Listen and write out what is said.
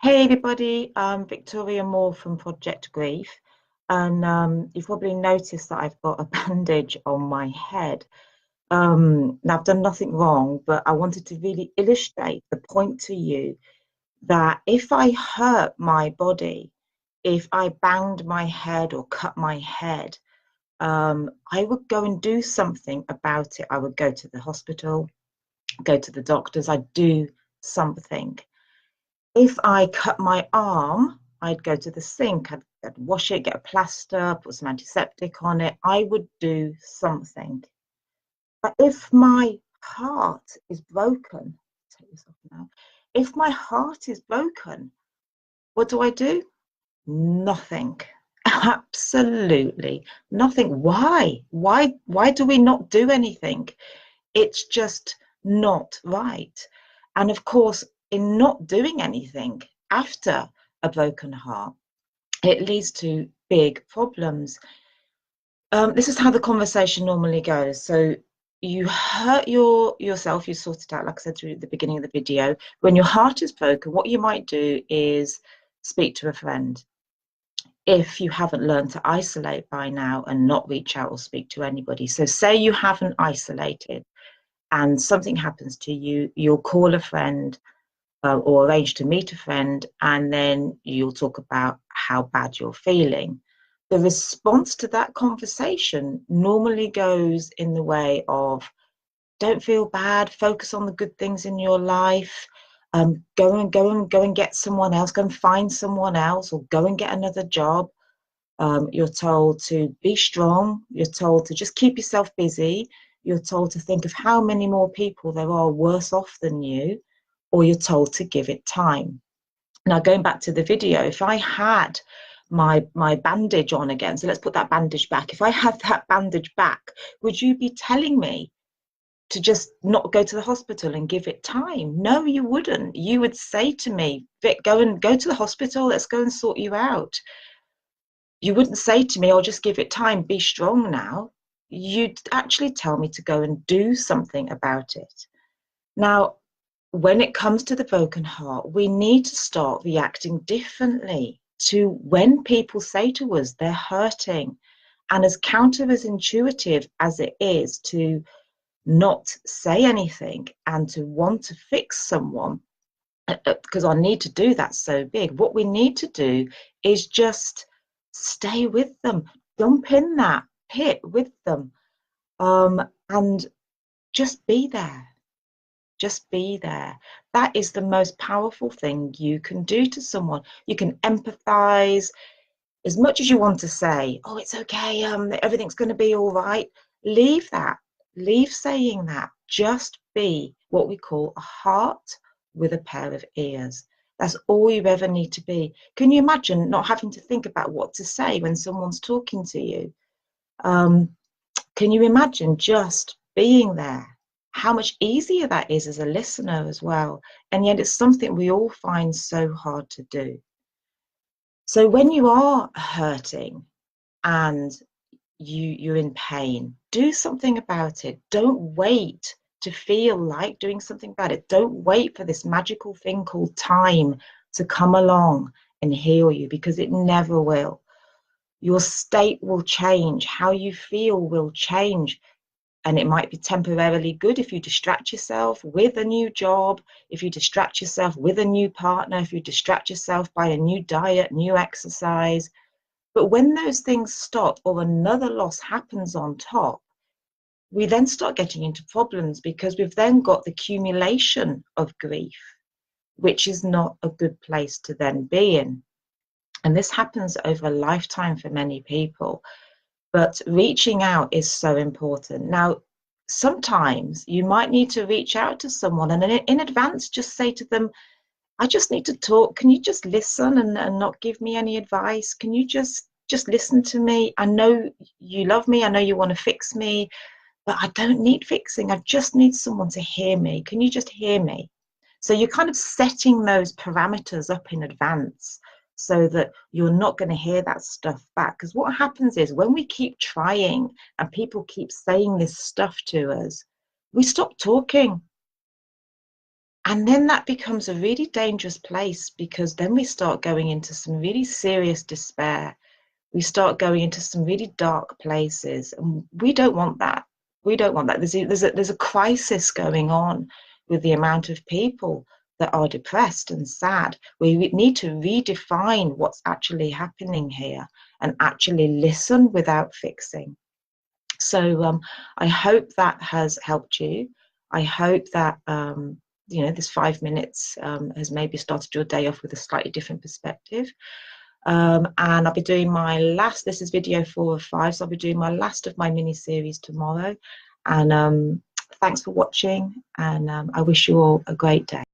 Hey everybody, I'm Victoria Moore from Project Grief, and you've probably noticed that I've got a bandage on my head. Now I've done nothing wrong, but I wanted to really illustrate the point to you that if I hurt my body, if I banged my head or cut my head, I would go and do something about it. I would go to the hospital, go to the doctors, I'd do something. If I cut my arm, I'd go to the sink, I'd wash it, get a plaster, put some antiseptic on it. I would do something. But if my heart is broken, take this off now. If my heart is broken, what do? Nothing. Absolutely nothing. Why? Why do we not do anything? It's just not right. And of course, in not doing anything after a broken heart, it leads to big problems. This is how the conversation normally goes. So you hurt yourself, you sort it out, like I said through the beginning of the video. When your heart is broken, what you might do is speak to a friend. If you haven't learned to isolate by now and not reach out or speak to anybody. So say you haven't isolated and something happens to you, you'll call a friend or arrange to meet a friend, and then you'll talk about how bad you're feeling. The response to that conversation normally goes in the way of, don't feel bad, focus on the good things in your life. Go and get someone else, go and find someone else, or go and get another job. You're told to be strong. You're told to just keep yourself busy. You're told to think of how many more people there are worse off than you, or you're told to give it time. Now, going back to the video, if I had my bandage on again, so let's put that bandage back. If I had that bandage back, would you be telling me to just not go to the hospital and give it time? No, you wouldn't. You would say to me, Vic, go to the hospital. Let's go and sort you out. You wouldn't say to me, "Oh, just give it time, be strong now." You'd actually tell me to go and do something about it. Now, when it comes to the broken heart, we need to start reacting differently to when people say to us they're hurting. And as counter as intuitive as it is to not say anything and to want to fix someone, because our need to do that's so big, what we need to do is just stay with them, jump in that pit with them, and just be there. Just be there. That is the most powerful thing you can do to someone. You can empathize as much as you want to say, "Oh, it's okay, everything's going to be all right." Leave that. Leave saying that. Just be what we call a heart with a pair of ears. That's all you ever need to be. Can you imagine not having to think about what to say when someone's talking to you? Um, can you imagine just being there? How much easier that is as a listener as well. And yet it's something we all find so hard to do. So when you are hurting and you're in pain, do something about it. Don't wait to feel like doing something about it. Don't wait for this magical thing called time to come along and heal you, because it never will. Your state will change, how you feel will change, and it might be temporarily good if you distract yourself with a new job, if you distract yourself with a new partner, if you distract yourself by a new diet, new exercise. But when those things stop or another loss happens on top, we then start getting into problems, because we've then got the accumulation of grief, which is not a good place to then be in. And this happens over a lifetime for many people. But reaching out is so important. Now, sometimes you might need to reach out to someone and in advance just say to them, "I just need to talk. Can you just listen and not give me any advice? Can you just listen to me? I know you love me. I know you want to fix me, but I don't need fixing. I just need someone to hear me. Can you just hear me?" So you're kind of setting those parameters up in advance so that you're not going to hear that stuff back. Because what happens is when we keep trying and people keep saying this stuff to us, we stop talking. And then that becomes a really dangerous place, because then we start going into some really serious despair. We start going into some really dark places, and we don't want that. We don't want that. There's a crisis going on with the amount of people that are depressed and sad. We need to redefine what's actually happening here and actually listen without fixing. So I hope that has helped you. I hope that this 5 minutes has maybe started your day off with a slightly different perspective. And I'll be doing my last, this is video 4 of 5, so I'll be doing my last of my mini series tomorrow. And thanks for watching, and I wish you all a great day.